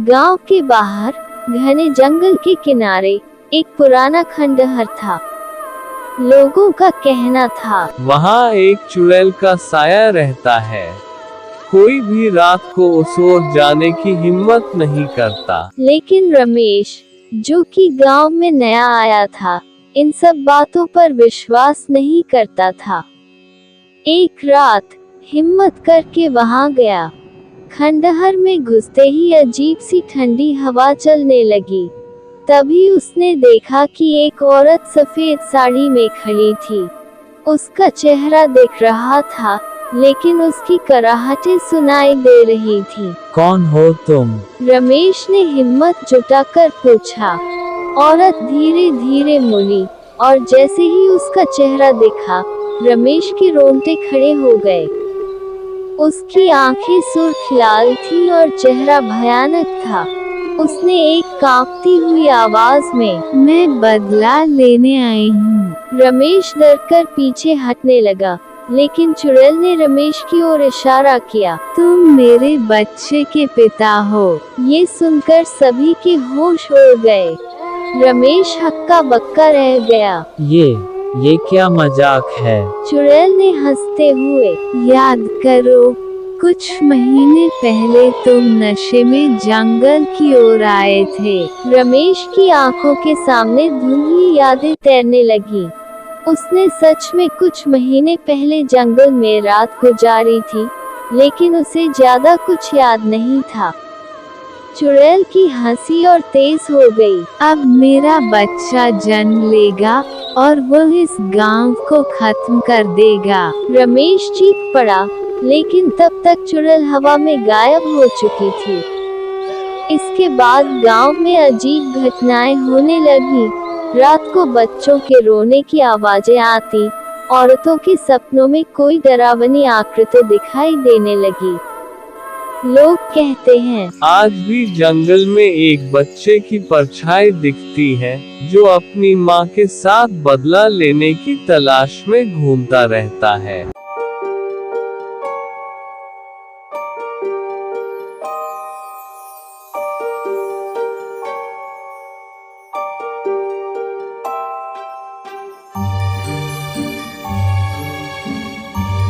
गांव के बाहर घने जंगल के किनारे एक पुराना खंडहर था। लोगों का कहना था, वहाँ एक चुड़ैल का साया रहता है। कोई भी रात को उस ओर जाने की हिम्मत नहीं करता। लेकिन रमेश, जो कि गांव में नया आया था, इन सब बातों पर विश्वास नहीं करता था। एक रात हिम्मत करके वहां गया। खंडहर में घुसते ही अजीब सी ठंडी हवा चलने लगी। तभी उसने देखा कि एक औरत सफेद साड़ी में खड़ी थी। उसका चेहरा दिख रहा था, लेकिन उसकी कराहटें सुनाई दे रही थी। कौन हो तुम? रमेश ने हिम्मत जुटाकर पूछा। औरत धीरे धीरे मुड़ी, और जैसे ही उसका चेहरा दिखा, रमेश के रोंगटे खड़े हो गए। उसकी आंखें सुर्ख लाल थी और चेहरा भयानक था। उसने एक कांपती हुई आवाज में, मैं बदला लेने आई हूँ। रमेश डरकर पीछे हटने लगा, लेकिन चुड़ैल ने रमेश की ओर इशारा किया। तुम मेरे बच्चे के पिता हो। ये सुनकर सभी के होश उड़ गए। रमेश हक्का बक्का रह गया। ये क्या मजाक है? चुड़ैल ने हंसते हुए, याद करो, कुछ महीने पहले तुम नशे में जंगल की ओर आए थे। रमेश की आंखों के सामने धुंधली यादें तैरने लगी। उसने सच में कुछ महीने पहले जंगल में रात गुजारी थी, लेकिन उसे ज्यादा कुछ याद नहीं था। चुड़ैल की हंसी और तेज हो गई। अब मेरा बच्चा जन्म लेगा और वो इस गांव को खत्म कर देगा। रमेश चीख पड़ा, लेकिन तब तक चुड़ैल हवा में गायब हो चुकी थी। इसके बाद गांव में अजीब घटनाएं होने लगी। रात को बच्चों के रोने की आवाजें आती, औरतों के सपनों में कोई डरावनी आकृति दिखाई देने लगी। लोग कहते हैं, आज भी जंगल में एक बच्चे की परछाई दिखती है, जो अपनी माँ के साथ बदला लेने की तलाश में घूमता रहता है।